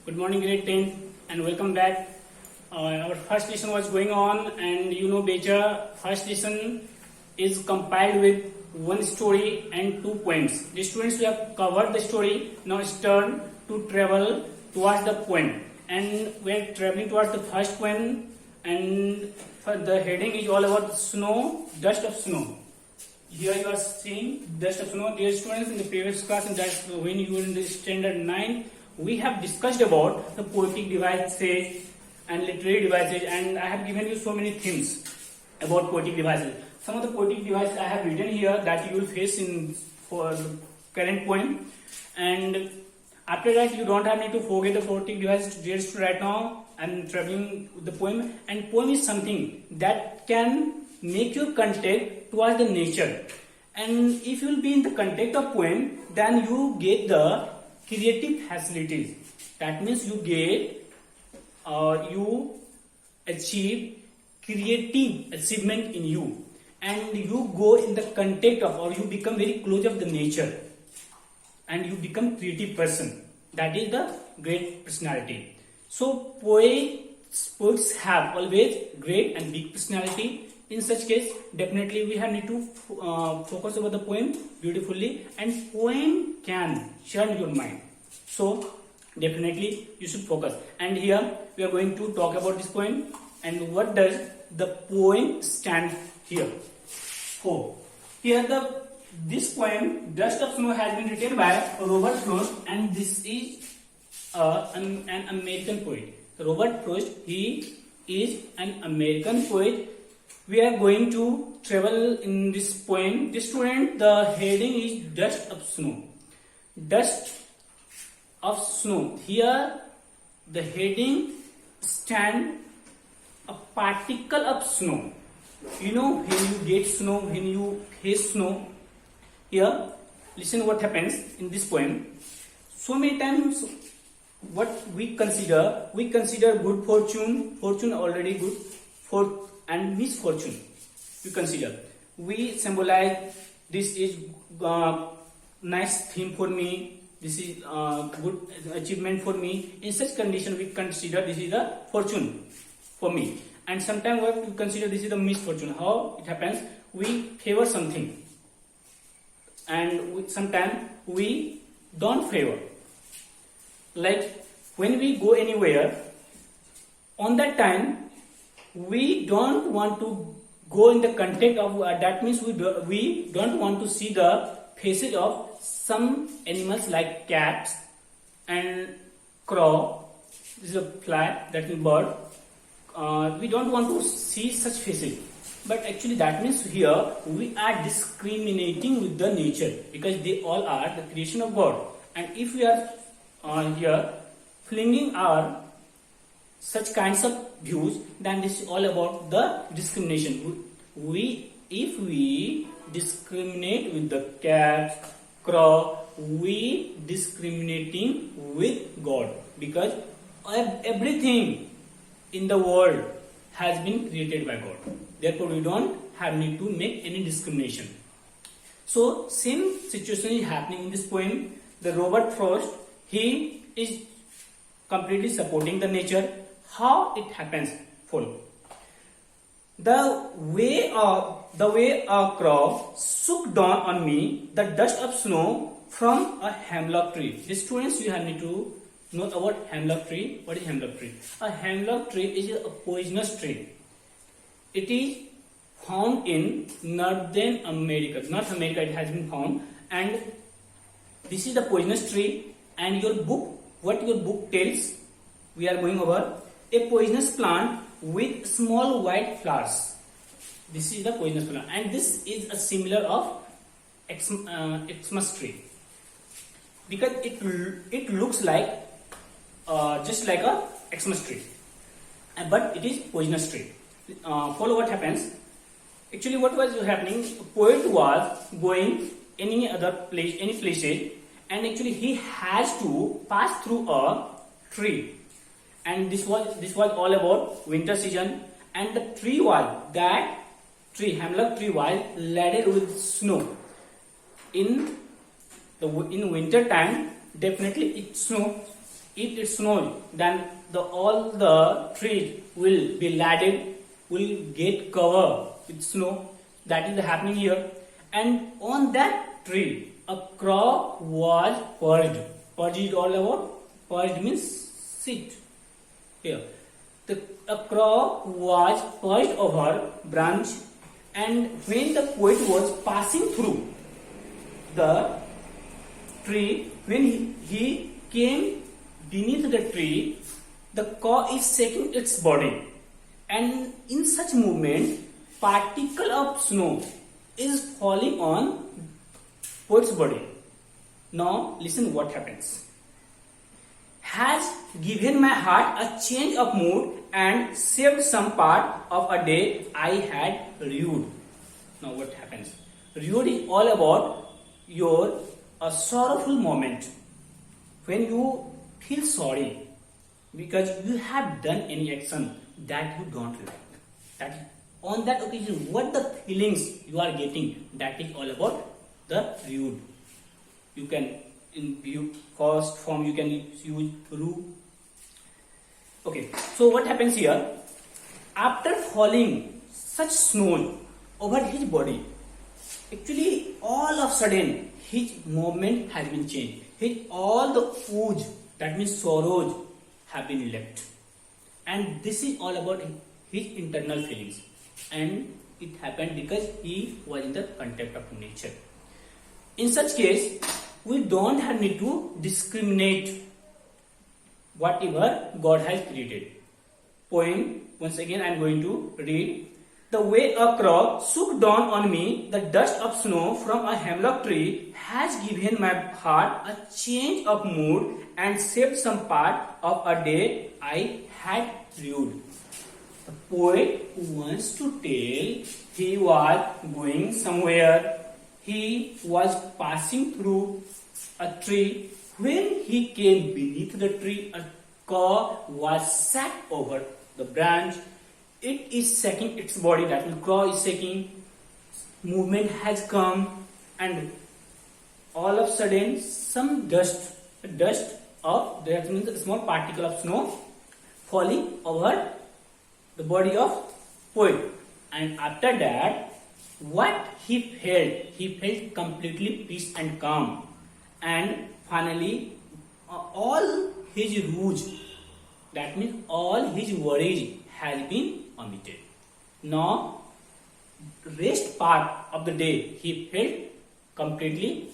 Good morning, grade 10, and welcome back. Our first lesson was going on, and you know better. First lesson is compiled with one story and 2 poems. The students, we have covered the story. Now it's turn to travel towards the poem, and we are traveling towards the first poem. And for the heading is all about snow, dust of snow. Here you are seeing dust of snow. Dear students, in the previous class, and that's when you were in the standard 9, we have discussed about the poetic devices and literary devices, and I have given you so many themes about poetic devices. Some of the poetic devices I have written here that you will face in for the current poem, and after that you don't have need to forget the poetic devices. Dear students, right now I am traveling with the poem, and poem is something that can make your contact towards the nature, and if you will be in the contact of poem, then you get the creative facilities. That means you get you achieve creative achievement in you, and you go in the contact of, or you become very close of the nature, and you become creative person. That is the great personality. So poets have always great and big personality. In such case, definitely we have need to focus over the poem beautifully, and poem can churn your mind. So definitely you should focus. And here we are going to talk about this poem and what does the poem stand here for. Here this poem, Dust of Snow, has been written by Robert Frost, and this is an American poet. Robert Frost, he is an American poet. We are going to travel in this poem. This student, the heading is Dust of Snow. Dust of snow. Here the heading stand a particle of snow. You know, when you get snow, when you face snow. Here, listen what happens in this poem. So many times what we consider good fortune already good, and misfortune we consider. We symbolize this is nice theme for me, this is good achievement for me. In such condition we consider this is the fortune for me, and sometimes we consider this is the misfortune. How it happens? We favor something, and sometimes we don't favor. Like when we go anywhere, on that time we don't want to go in the contact of that means we don't want to see the faces of some animals like cats and crow. This is a fly, that is bird. We don't want to see such faces, but actually that means here we are discriminating with the nature, because they all are the creation of God. And if we are here flinging our such kinds of views, then this is all about the discrimination. If we discriminate with the cat, crow, we discriminating with God, because everything in the world has been created by God. Therefore, we don't have need to make any discrimination. So same situation is happening in this poem. The Robert Frost, he is completely supporting the nature. How it happens? Follow. The way a crow shook down on me the dust of snow from a hemlock tree. The students, you have need to know about hemlock tree. What is hemlock tree? A hemlock tree is a poisonous tree. It is found in Northern America. North America it has been found, and this is the poisonous tree. And your book, what your book tells, we are going over. A poisonous plant with small white flowers. This is the poisonous plant, and this is a similar of Xmas tree, because it looks like just like a Xmas tree, but it is poisonous tree. Follow what happens. Actually, what was happening? A poet was going any other place, any places, and actually he has to pass through a tree. And this was all about winter season, and the tree hemlock tree was laden with snow. In winter time, definitely it snow, If it snows, then all the trees will be laden, will get covered with snow. That is happening here. And on that tree, a crow was perched. Perched is all about, perched means sit. Here, a crow was perched over branch, and when the poet was passing through the tree, when he came beneath the tree, the crow is shaking its body, and in such movement, particle of snow is falling on poet's body. Now listen what happens. Has given my heart a change of mood and saved some part of a day I had rued. Now what happens? Rued is all about your a sorrowful moment when you feel sorry because you have done any action that you don't like. That on that occasion, what the feelings you are getting, that is all about the rued. You can in first form you can use ru. Okay, so what happens here? After falling such snow over his body, actually all of a sudden his movement has been changed. All the ooze, that means sorrows, have been left. And this is all about his internal feelings. And it happened because he was in the contact of nature. In such case, we don't have need to discriminate whatever God has created. Poem, once again I am going to read. The way a crow shook down on me, the dust of snow from a hemlock tree has given my heart a change of mood and saved some part of a day I had rued. The poet wants to tell he was going somewhere. He was passing through a tree. When he came beneath the tree, a crow was sat over the branch. It is shaking its body, that means crow is shaking. Movement has come, and all of a sudden some dust of, that means a small particle of snow falling over the body of poet. And after that, what he felt completely peace and calm. And finally, all his rouge, that means all his worries has been omitted. Now, rest part of the day he felt completely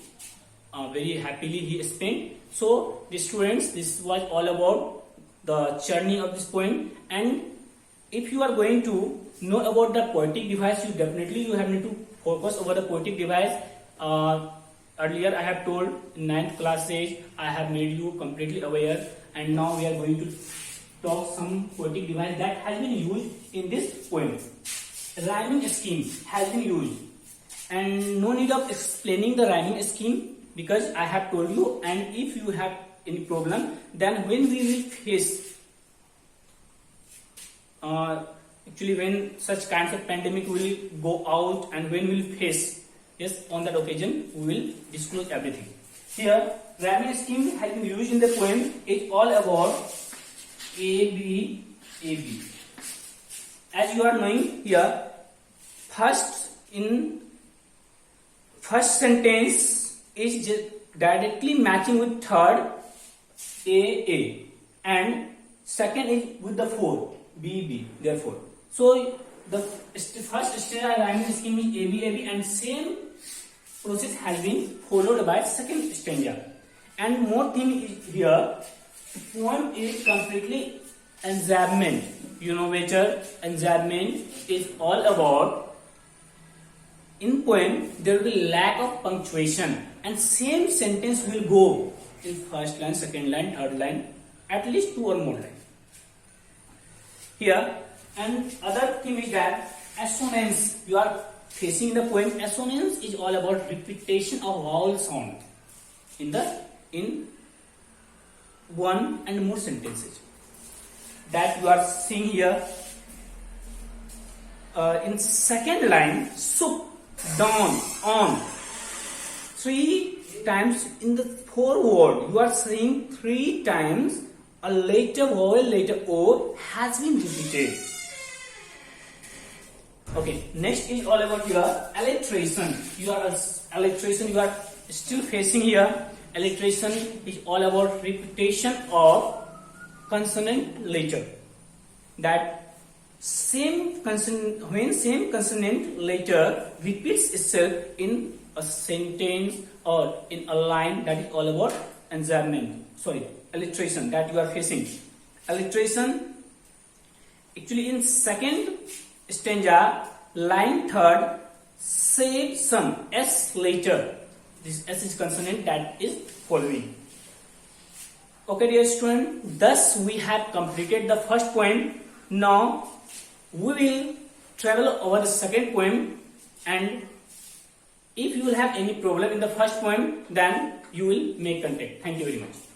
very happily he spent. So, the students, this was all about the journey of this poem. And if you are going to know about the poetic device, you have need to focus over the poetic device. Earlier I have told in 9th class stage I have made you completely aware, and now we are going to talk some poetic device that has been used in this poem. Rhyming scheme has been used, and no need of explaining the rhyming scheme because I have told you. And if you have any problem, then when we will face actually when such kinds of pandemic will go out and when we will face, yes, on that occasion we will disclose everything. Here, rhyming scheme has been used in the poem. It's all about A, B, A, B. As you are knowing here, first sentence is directly matching with third A, and second is with the fourth B, B. Therefore, so the first stage rhyming scheme is A, B, and same process has been followed by second stanza. And more thing is here, the poem is completely enjambment. You know, Vikash, enjambment is all about, in poem there will be lack of punctuation and same sentence will go in first line, second line, third line, at least 2 or more lines. Here, and other thing is that assonance you are facing in the poem. Assonance is all about repetition of vowel sound in one and more sentences that you are seeing here. In second line, soup, down, on, 3 times in the 4 word. You are saying 3 times a later vowel, letter O, has been repeated. Okay, next is all about your alliteration. Alliteration you are still facing here. Alliteration is all about repetition of consonant letter. That same consonant, when same consonant letter repeats itself in a sentence or in a line, that is all about alliteration that you are facing. Alliteration, actually in second stanza, line third, say some S later. This S is consonant that is following. Okay, dear student, thus we have completed the first poem. Now we will travel over the second poem, and if you will have any problem in the first poem, then you will make contact. Thank you very much.